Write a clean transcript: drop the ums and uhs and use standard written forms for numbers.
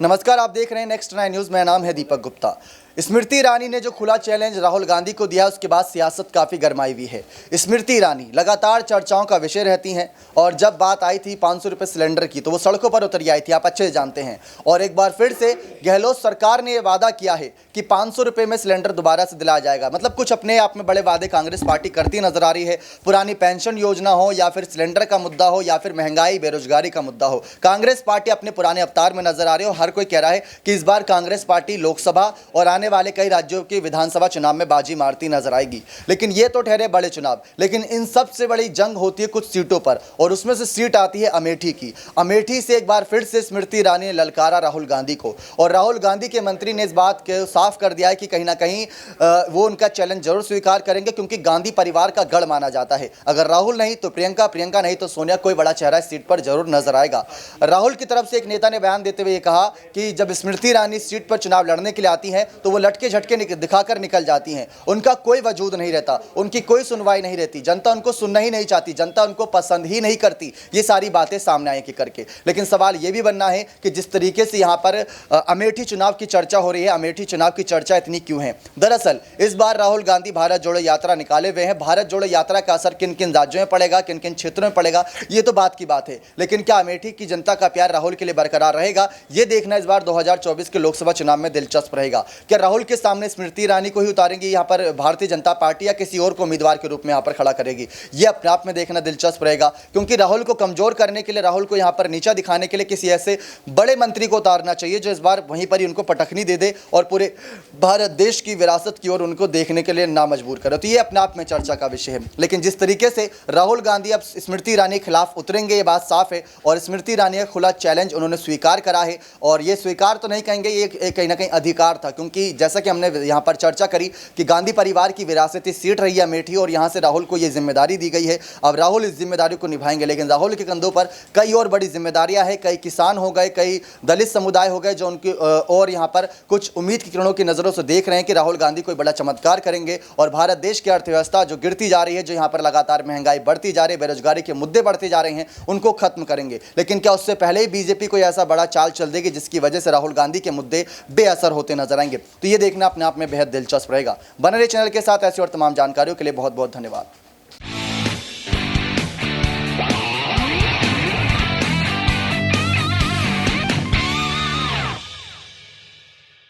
नमस्कार, आप देख रहे हैं नेक्स्ट 9 न्यूज़। मेरा नाम है दीपक गुप्ता। स्मृति ईरानी ने जो खुला चैलेंज राहुल गांधी को दिया, उसके बाद सियासत काफ़ी गरमाई हुई है। स्मृति ईरानी लगातार चर्चाओं का विषय रहती हैं और जब बात आई थी 500 रुपये सिलेंडर की तो वो सड़कों पर उतर आई थी, आप अच्छे से जानते हैं। और एक बार फिर से गहलोत सरकार ने ये वादा किया है कि 500 रुपये में सिलेंडर दोबारा से दिलाया जाएगा। मतलब कुछ अपने आप में बड़े वादे कांग्रेस पार्टी करती नजर आ रही है। पुरानी पेंशन योजना हो या फिर सिलेंडर का मुद्दा हो या फिर महंगाई बेरोजगारी का मुद्दा हो, कांग्रेस पार्टी अपने पुराने अवतार में नजर आ रही है। और हर कोई कह रहा है कि इस बार कांग्रेस पार्टी लोकसभा और आने वाले कई राज्यों के विधानसभा चुनाव में बाजी मारती नजर आएगी। लेकिन ये तो ठहरे बड़े चुनाव, लेकिन इन सबसे बड़ी जंग होती है कुछ सीटों पर, और उसमें से सीट आती है अमेठी की। अमेठी से एक बार फिर से स्मृति ईरानी ने ललकारा राहुल गांधी को, और राहुल गांधी के मंत्री ने इस बात को साफ कर दिया है कि कहीं ना कहीं वो उनका चैलेंज जरूर स्वीकार करेंगे, क्योंकि गांधी परिवार का गढ़ माना जाता है। अगर राहुल नहीं तो प्रियंका, प्रियंका नहीं तो सोनिया, कोई बड़ा चेहरा इस सीट पर जरूर नजर आएगा। राहुल की तरफ से एक नेता ने बयान देते हुए कहा कि जब स्मृति ईरानी सीट पर चुनाव लड़ने के लिए आती हैं तो वो लटके झटके दिखाकर निकल जाती हैं। उनका कोई वजूद नहीं रहता, उनकी कोई सुनवाई नहीं रहती, जनता उनको सुनना ही नहीं चाहती, जनता उनको पसंद ही नहीं करती। ये सारी बातें सामने आई कि करके। लेकिन सवाल ये भी बनना है कि जिस तरीके से यहाँ पर अमेठी चुनाव की चर्चा हो रही है, अमेठी चुनाव की चर्चा इतनी क्यों है? दरअसल इस बार राहुल गांधी भारत जोड़ो यात्रा निकाले हुए हैं। भारत जोड़ो यात्रा का असर किन किन राज्यों में पड़ेगा, किन किन क्षेत्रों में पड़ेगा, ये तो बात की बात है। लेकिन क्या अमेठी की जनता का प्यार राहुल के लिए बरकरार रहेगा? ये देखना इस बार 2024 के लोकसभा चुनाव में दिलचस्प रहेगा। क्या राहुल के सामने स्मृति ईरानी को ही उतारेंगे यहाँ पर भारतीय जनता पार्टी, या किसी और को उम्मीदवार के रूप में यहाँ पर खड़ा करेगी? ये अपने आप में देखना दिलचस्प रहेगा, क्योंकि राहुल को कमजोर करने के लिए, राहुल को यहाँ पर नीचा दिखाने के लिए किसी ऐसे बड़े मंत्री को उतारना चाहिए जो इस बार वहीं पर ही उनको पटखनी दे दे और पूरे भारत देश की विरासत की ओर उनको देखने के लिए ना मजबूर करे। तो ये अपने आप में चर्चा का विषय है। लेकिन जिस तरीके से राहुल गांधी अब स्मृति ईरानी के खिलाफ उतरेंगे, ये बात साफ है। और स्मृति ईरानी का खुला चैलेंज उन्होंने स्वीकार करा है, और ये स्वीकार तो नहीं कहेंगे, ये कहीं ना कहीं अधिकार था, क्योंकि जैसा कि हमने यहाँ पर चर्चा करी कि गांधी परिवार की विरासती सीट रही है अमेठी, और यहाँ से राहुल को ये जिम्मेदारी दी गई है। अब राहुल इस जिम्मेदारी को निभाएंगे, लेकिन राहुल के कंधों पर कई और बड़ी जिम्मेदारियां हैं। कई किसान हो गए, कई दलित समुदाय हो गए जो उनकी और यहाँ पर कुछ उम्मीद की किरणों की नज़रों से देख रहे हैं कि राहुल गांधी कोई बड़ा चमत्कार करेंगे और भारत देश की अर्थव्यवस्था जो गिरती जा रही है, जो यहाँ पर लगातार महंगाई बढ़ती जा रही है, बेरोजगारी के मुद्दे बढ़ते जा रहे हैं, उनको खत्म करेंगे। लेकिन क्या उससे पहले ही बीजेपी कोई ऐसा बड़ा चाल चल देगी जिसकी वजह से राहुल गांधी के मुद्दे बेअसर होते नजर आएंगे? तो ये देखना अपने आप में बेहद दिलचस्प रहेगा। बने रहिए चैनल के साथ। ऐसी और तमाम जानकारियों के लिए बहुत बहुत धन्यवाद।